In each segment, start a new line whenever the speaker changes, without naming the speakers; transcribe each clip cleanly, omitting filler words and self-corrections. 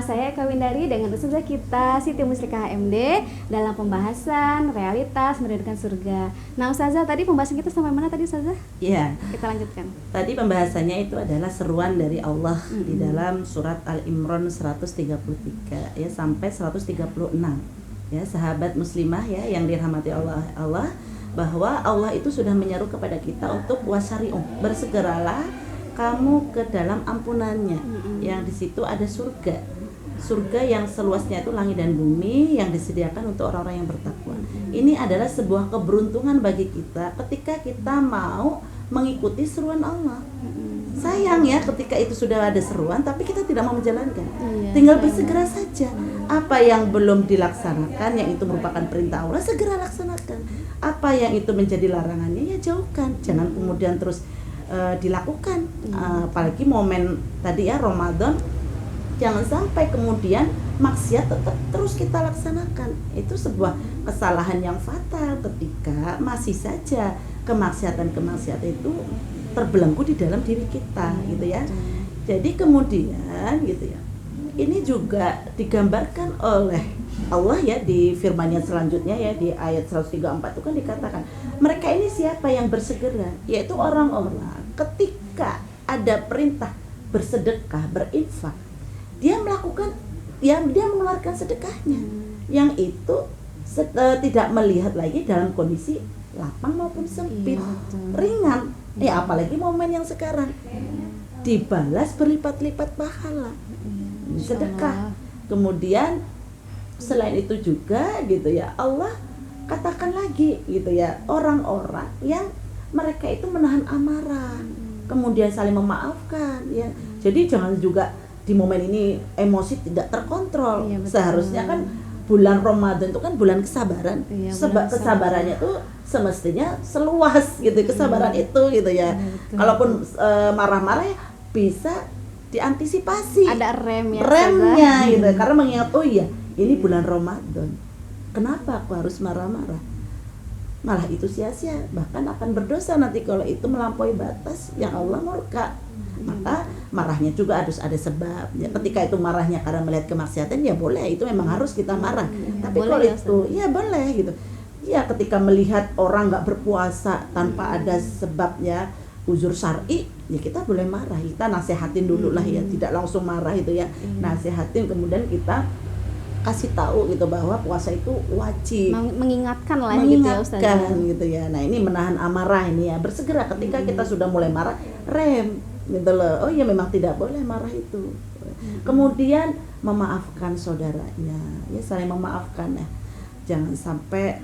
saya Eka Windari dengan ustazah kita Siti Musliha HMD dalam pembahasan realitas merindukan surga. Nah ustazah, tadi pembahasan kita sampai mana tadi ustazah?
Iya.
Kita lanjutkan.
Tadi pembahasannya itu adalah seruan dari Allah di dalam surat Al-Imran 133 ya sampai 136. Ya, sahabat muslimah ya yang dirahmati Allah bahwa Allah itu sudah menyeru kepada kita untuk wasari'u, bersegeralah kamu ke dalam ampunannya, yang di situ ada surga yang seluasnya itu langit dan bumi yang disediakan untuk orang-orang yang bertakwa. Ini adalah sebuah keberuntungan bagi kita ketika kita mau mengikuti seruan Allah. Sayang ya ketika itu sudah ada seruan tapi kita tidak mau menjalankan. Tinggal bersegera saja. Apa yang belum dilaksanakan, yang itu merupakan perintah Allah, segera laksanakan. Apa yang itu menjadi larangannya, ya jauhkan. Jangan kemudian terus dilakukan. Apalagi momen tadi ya Ramadan, jangan sampai kemudian maksiat tetap terus kita laksanakan. Itu sebuah kesalahan yang fatal ketika masih saja kemaksiatan itu terbelenggu di dalam diri kita, gitu ya. Jadi kemudian gitu ya, ini juga digambarkan oleh Allah ya di firman-Nya selanjutnya ya di ayat 134 itu kan dikatakan mereka ini siapa yang bersegera, yaitu orang-orang ketika ada perintah bersedekah, berinfak, dia melakukan dia mengeluarkan sedekahnya yang itu tidak melihat lagi dalam kondisi lapang maupun sempit, ringan. Ya apalagi momen yang sekarang dibalas berlipat-lipat pahala sedekah. Kemudian selain itu juga gitu ya Allah katakan lagi gitu ya orang-orang yang mereka itu menahan amarah, kemudian saling memaafkan ya. Jadi jangan juga di momen ini emosi tidak terkontrol. Seharusnya kan bulan Ramadan itu kan bulan kesabaran. Sebab kesabarannya itu semestinya seluas gitu kesabaran itu gitu ya. Kalaupun marah-marah ya bisa diantisipasi.
Ada
remnya gitu. Karena mengingat oh iya ini bulan Ramadan. Kenapa aku harus marah-marah? Malah itu sia-sia, bahkan akan berdosa nanti kalau itu melampaui batas yang Allah murka. Maka marahnya juga harus ada sebab ya. Ketika itu marahnya karena melihat kemaksiatan ya boleh, itu memang harus kita marah. Tapi kalau itu ya boleh gitu ya, ketika melihat orang nggak berpuasa tanpa ada sebabnya uzur syar'i ya kita boleh marah, kita nasihatin dulu lah ya, tidak langsung marah itu ya, nasihatin kemudian kita kasih tahu gitu bahwa puasa itu wajib,
mengingatkan lah
gitu ya. Nah ini menahan amarah ini ya, bersegera ketika kita sudah mulai marah, rem gitu loh. Oh ya memang tidak boleh marah itu. Kemudian memaafkan saudaranya ya, saling memaafkan ya. Jangan sampai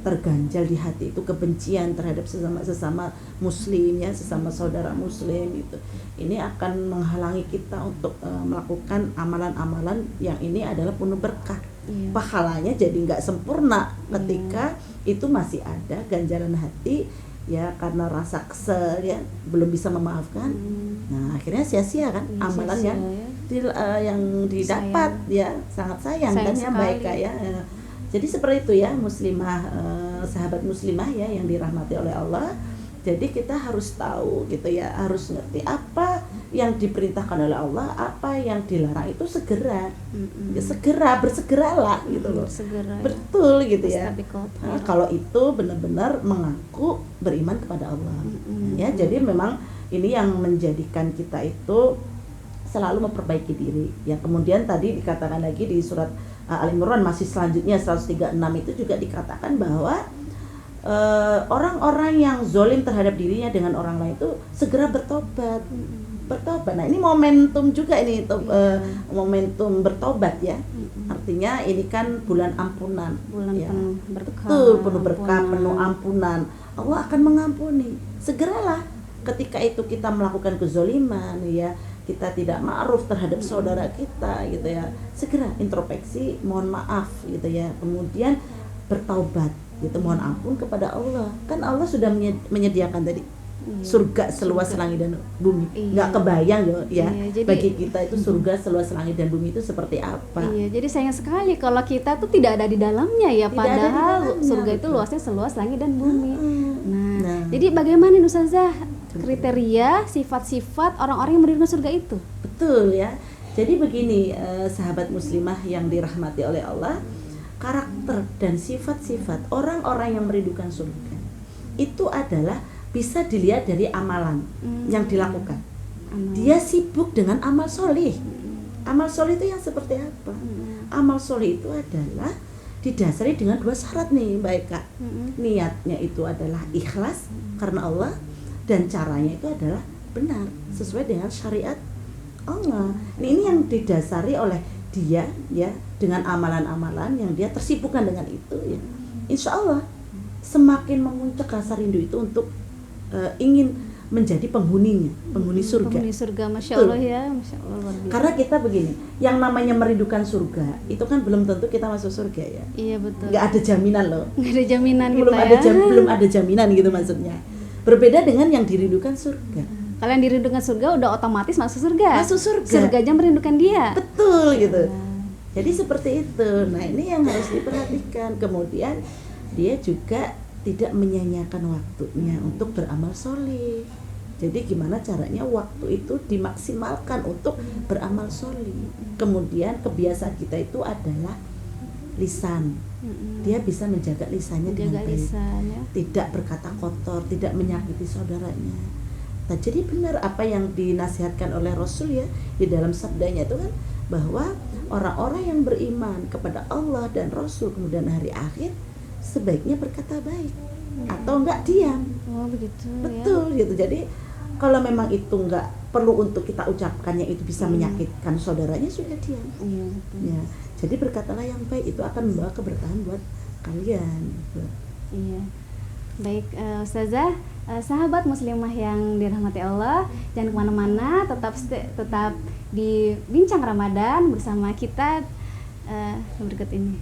terganjal di hati itu kebencian terhadap sesama muslim ya, sesama saudara muslim itu. Ini akan menghalangi kita untuk melakukan amalan-amalan yang ini adalah penuh berkah. Pahalanya jadi nggak sempurna ketika itu masih ada ganjalan hati ya, karena rasa kesel ya, belum bisa memaafkan. Nah akhirnya sia-sia kan amalan yang didapat ya, sangat sayang kan ya baik ya. Jadi seperti itu ya muslimah, sahabat muslimah ya yang dirahmati oleh Allah. Jadi kita harus tahu gitu ya, harus ngerti apa yang diperintahkan oleh Allah, apa yang dilarang itu segera, ya, segera bersegeralah gitu loh. Betul gitu ya. Nah, kalau itu benar-benar mengaku beriman kepada Allah. Ya, jadi memang ini yang menjadikan kita itu selalu memperbaiki diri. Ya, kemudian tadi dikatakan lagi di surat Al-Imran masih selanjutnya 136 itu juga dikatakan bahwa orang-orang yang zolim terhadap dirinya dengan orang lain itu segera bertobat. Nah ini momentum juga ini momentum bertobat ya. Artinya ini kan bulan ampunan, ya. Penuh berkah, penuh ampunan. Allah akan mengampuni. Segeralah ketika itu kita melakukan kezoliman ya, kita tidak ma'ruf terhadap saudara kita gitu ya, segera introspeksi, mohon maaf gitu ya, kemudian bertaubat gitu, mohon ampun kepada Allah. Kan Allah sudah menyediakan tadi surga seluas langit dan bumi. Nggak kebayang loh ya, jadi, bagi kita itu surga seluas langit dan bumi itu seperti apa.
Jadi sayang sekali kalau kita tuh tidak ada di dalamnya ya, padahal surga itu luasnya seluas langit dan bumi. Nah, jadi bagaimana Ustazah kriteria sifat-sifat orang-orang yang merindukan surga itu?
Betul ya. Jadi begini, sahabat muslimah yang dirahmati oleh Allah, karakter dan sifat-sifat orang-orang yang merindukan surga itu adalah bisa dilihat dari amalan yang dilakukan. Dia sibuk dengan amal solih. Amal solih itu yang seperti apa? Amal solih itu adalah didasari dengan 2 syarat nih, baik Kak. Niatnya itu adalah ikhlas karena Allah, dan caranya itu adalah benar sesuai dengan syariat Allah. Ini yang didasari oleh dia ya, dengan amalan-amalan yang dia tersibukkan dengan itu ya. Insya Allah semakin memuncak rasa rindu itu untuk ingin menjadi penghuni surga.
Penghuni surga, Masya Allah ya, Masya Allah luar biasa.
Karena kita begini, yang namanya merindukan surga itu kan belum tentu kita masuk surga ya.
Iya betul.
Nggak ada jaminan loh.
Nggak ada jaminan
belum
kita
ada
ya.
belum ada jaminan gitu maksudnya. Berbeda dengan yang dirindukan surga.
Kalian dirindukan surga udah otomatis masuk surga.
Masuk surga.
Surganya merindukan dia.
Betul gitu. Jadi seperti itu. Nah, ini yang harus diperhatikan. Kemudian dia juga tidak menyanyiakan waktunya untuk beramal soleh. Jadi gimana caranya waktu itu dimaksimalkan untuk beramal soleh. Kemudian kebiasaan kita itu adalah lisan. Dia bisa menjaga lisannya dengan baik.
Lisannya.
Tidak berkata kotor, tidak menyakiti saudaranya. Nah, jadi benar apa yang dinasihatkan oleh Rasul ya di dalam sabdanya itu kan, bahwa orang-orang yang beriman kepada Allah dan Rasul kemudian hari akhir sebaiknya berkata baik atau enggak diam.
Oh begitu.
Betul ya. Gitu. Jadi kalau memang itu enggak perlu untuk kita ucapkannya, itu bisa menyakitkan saudaranya, sudah diam.
Iya betul.
Ya. Jadi berkatalah yang baik, itu akan membawa keberkahan buat kalian. Gitu.
Iya. Baik, Ustazah, sahabat muslimah yang dirahmati Allah, jangan kemana-mana, tetap di Bincang Ramadan bersama kita berikut ini.